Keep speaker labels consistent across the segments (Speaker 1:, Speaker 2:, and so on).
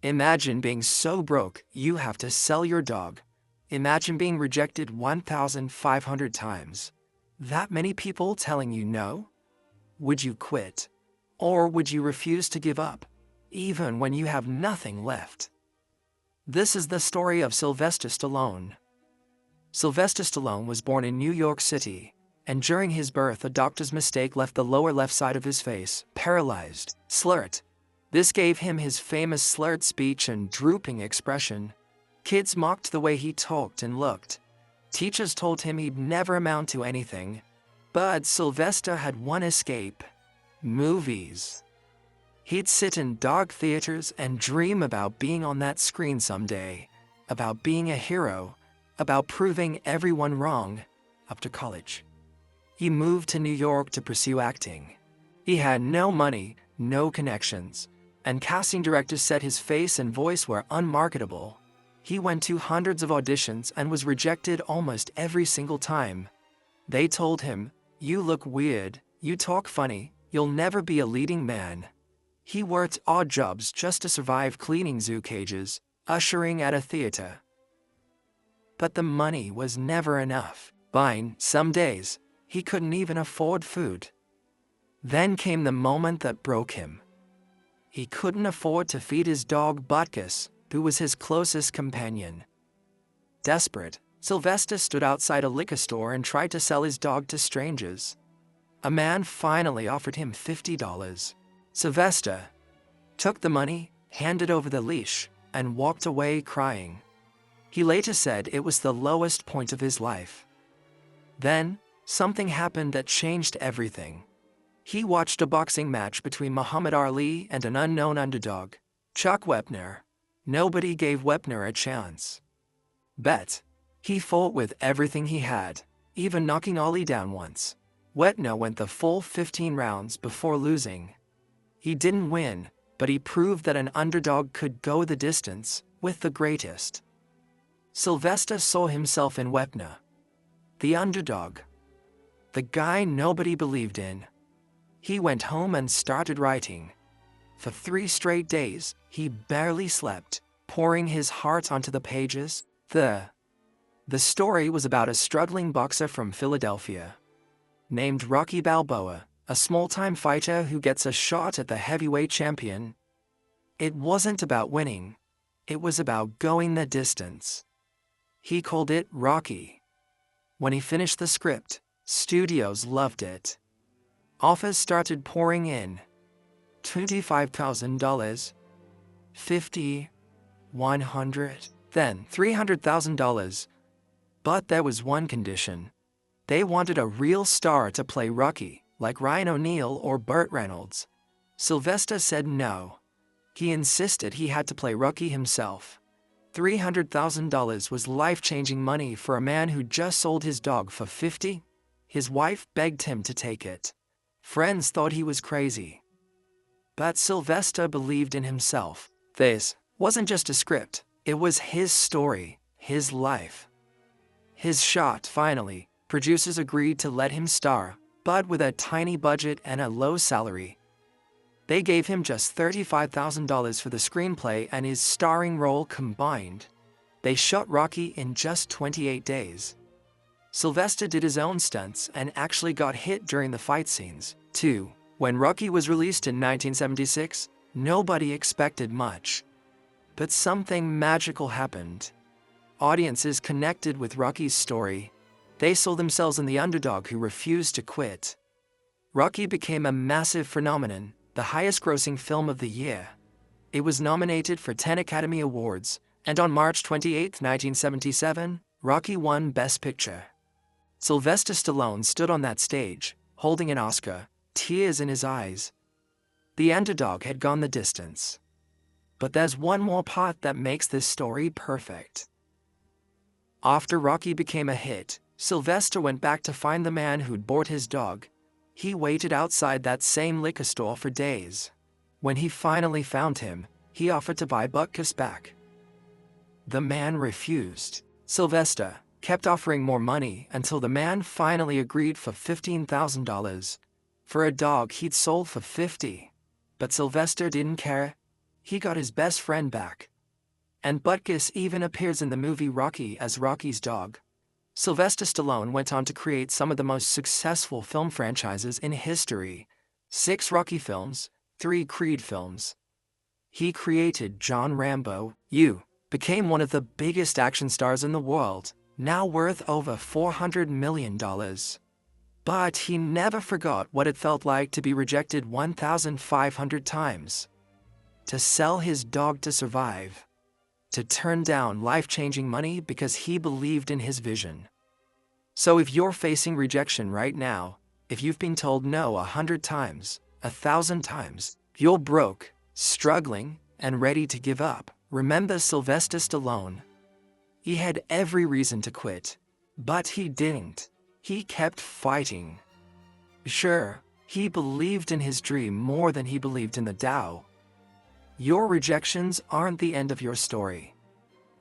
Speaker 1: Imagine being so broke you have to sell your dog. Imagine being rejected 1,500 times. That many people telling you no? Would you quit? Or would you refuse to give up, even when you have nothing left? This is the story of Sylvester Stallone. Sylvester Stallone was born in New York City, and during his birth a doctor's mistake left the lower left side of his face paralyzed, slurred. This gave him his famous slurred speech and drooping expression. Kids mocked the way he talked and looked. Teachers told him he'd never amount to anything. But Sylvester had one escape: movies. He'd sit in dark theaters and dream about being on that screen someday, about being a hero, about proving everyone wrong, up to college. He moved to New York to pursue acting. He had no money, no connections, and casting directors said his face and voice were unmarketable. He went to hundreds of auditions and was rejected almost every single time. They told him, "You look weird, you talk funny, you'll never be a leading man." He worked odd jobs just to survive, cleaning zoo cages, ushering at a theater. But the money was never enough. Some days, he couldn't even afford food. Then came the moment that broke him. He couldn't afford to feed his dog Butkus, who was his closest companion. Desperate, Sylvester stood outside a liquor store and tried to sell his dog to strangers. A man finally offered him $50. Sylvester took the money, handed over the leash, and walked away crying. He later said it was the lowest point of his life. Then, something happened that changed everything. He watched a boxing match between Muhammad Ali and an unknown underdog, Chuck Wepner. Nobody gave Wepner a chance. Bet. He fought with everything he had, even knocking Ali down once. Wepner went the full 15 rounds before losing. He didn't win, but he proved that an underdog could go the distance with the greatest. Sylvester saw himself in Wepner, the underdog, the guy nobody believed in. He went home and started writing. For 3 straight days, he barely slept, pouring his heart onto the pages. The story was about a struggling boxer from Philadelphia named Rocky Balboa, a small-time fighter who gets a shot at the heavyweight champion. It wasn't about winning. It was about going the distance. He called it Rocky. When he finished the script, studios loved it. Offers started pouring in. $25,000, $50,000, $100,000, then $300,000. But there was one condition. They wanted a real star to play Rocky, like Ryan O'Neal or Burt Reynolds. Sylvester said no. He insisted he had to play Rocky himself. $300,000 was life-changing money for a man who just sold his dog for $50,000. His wife begged him to take it. Friends thought he was crazy. But Sylvester believed in himself. This wasn't just a script, it was his story, his life. His shot, finally, producers agreed to let him star, but with a tiny budget and a low salary. They gave him just $35,000 for the screenplay and his starring role combined. They shot Rocky in just 28 days. Sylvester did his own stunts and actually got hit during the fight scenes, too. When Rocky was released in 1976, nobody expected much. But something magical happened. Audiences connected with Rocky's story. They saw themselves in the underdog who refused to quit. Rocky became a massive phenomenon, the highest-grossing film of the year. It was nominated for 10 Academy Awards, and on March 28, 1977, Rocky won Best Picture. Sylvester Stallone stood on that stage, holding an Oscar, tears in his eyes. The underdog had gone the distance. But there's one more part that makes this story perfect. After Rocky became a hit, Sylvester went back to find the man who'd bought his dog. He waited outside that same liquor store for days. When he finally found him, he offered to buy Butkus back. The man refused. Sylvester kept offering more money until the man finally agreed for $15,000 for a dog he'd sold for $50,000. But Sylvester didn't care. He got his best friend back. And Butkus even appears in the movie Rocky as Rocky's dog. Sylvester Stallone went on to create some of the most successful film franchises in history. 6 Rocky films, 3 Creed films. He created John Rambo. You became one of the biggest action stars in the world, now worth over $400 million. But he never forgot what it felt like to be rejected 1,500 times. To sell his dog to survive. To turn down life-changing money because he believed in his vision. So if you're facing rejection right now, if you've been told no 100 times, 1,000 times, you're broke, struggling, and ready to give up, remember Sylvester Stallone. He had every reason to quit, but he didn't. He kept fighting. Sure, he believed in his dream more than he believed in the Tao. Your rejections aren't the end of your story.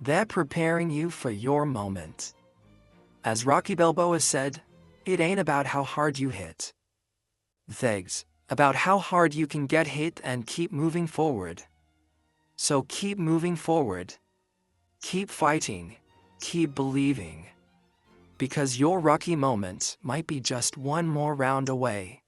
Speaker 1: They're preparing you for your moment. As Rocky Balboa said, it ain't about how hard you hit. It's about how hard you can get hit and keep moving forward. So keep moving forward. Keep fighting. Keep believing. Because your Rocky moment might be just one more round away.